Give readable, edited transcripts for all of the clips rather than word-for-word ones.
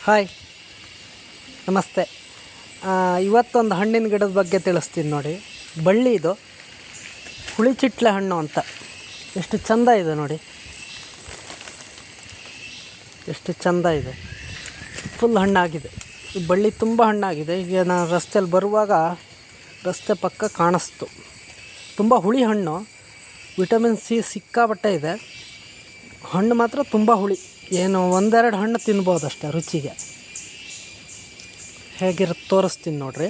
Hi, ನಮಸ್ತೆ. ಇವತ್ತೊಂದು ಹಣ್ಣಿನ ಗಿಡದ ಬಗ್ಗೆ ತಿಳಿಸ್ತೀನಿ ನೋಡಿ. ಬಳ್ಳಿ ಇದು ಹುಳಿಚಿಟ್ಲೆ ಹಣ್ಣು ಅಂತ. ಎಷ್ಟು ಚಂದ ಇದೆ ನೋಡಿ, ಎಷ್ಟು ಚಂದ ಇದೆ. ಫುಲ್ ಹಣ್ಣಾಗಿದೆ ಈ ಬಳ್ಳಿ, ತುಂಬ ಹಣ್ಣಾಗಿದೆ. ಈಗ ನಾನು ರಸ್ತೆಯಲ್ಲಿ ಬರುವಾಗ ರಸ್ತೆ ಪಕ್ಕ ಕಾಣಿಸ್ತು. ತುಂಬ ಹುಳಿ ಹಣ್ಣು, ವಿಟಮಿನ್ ಸಿ ಸಿಕ್ಕಾಪಟ್ಟೆ ಇದೆ. ಹಣ್ಣು ಮಾತ್ರ ತುಂಬ ಹುಳಿ. ಏನು ಒಂದೆರಡು ಹಣ್ಣು ತಿನ್ಬೋದು ಅಷ್ಟೇ ರುಚಿಗೆ. ಹೇಗಿರುತ್ತೆ ತೋರಿಸ್ತೀನಿ ನೋಡ್ರಿ.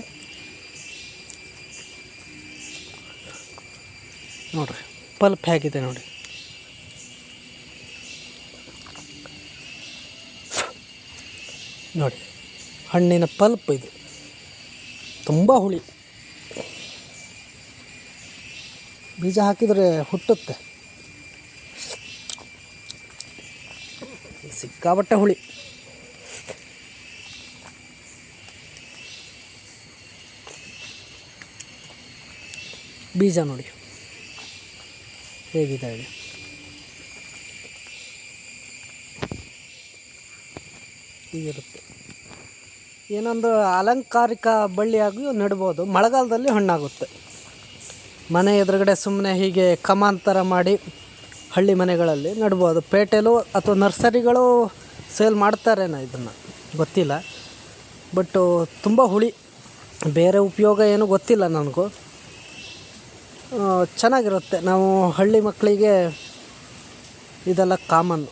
ನೋಡ್ರಿ ಪಲ್ಪ್ ಹೇಗಿದೆ ನೋಡಿ. ನೋಡಿ ಹಣ್ಣಿನ ಪಲ್ಪ್ ಇದು, ತುಂಬ ಹುಳಿ. ಬೀಜ ಹಾಕಿದರೆ ಹುಟ್ಟುತ್ತೆ. ಸಿಕ್ಕಾಪಟ್ಟೆ ಹುಳಿ. ಬೀಜ ನೋಡಿ ಹೇಗಿದೆ. ಹೀಗಿರುತ್ತೆ. ಏನೊಂದು ಅಲಂಕಾರಿಕ ಬಳ್ಳಿಯಾಗಿ ನೆಡ್ಬೋದು. ಮಳೆಗಾಲದಲ್ಲಿ ಹಣ್ಣಾಗುತ್ತೆ. ಮನೆ ಎದುರುಗಡೆ ಸುಮ್ಮನೆ ಹೀಗೆ ಕಮಾಂತರ ಮಾಡಿ ಹಳ್ಳಿ ಮನೆಗಳಲ್ಲಿ ನೆಡ್ಬೋದು. ಪೇಟೆಲೂ ಅಥವಾ ನರ್ಸರಿಗಳು ಸೇಲ್ ಮಾಡ್ತಾರೇನೋ, ಇದನ್ನು ಗೊತ್ತಿಲ್ಲ. ಬಟ್ಟು ತುಂಬ ಹುಳಿ, ಬೇರೆ ಉಪಯೋಗ ಏನೂ ಗೊತ್ತಿಲ್ಲ ನನಗೂ. ಚೆನ್ನಾಗಿರುತ್ತೆ. ನಾವು ಹಳ್ಳಿ ಮಕ್ಕಳಿಗೆ ಇದೆಲ್ಲ ಕಾಮನ್ನು.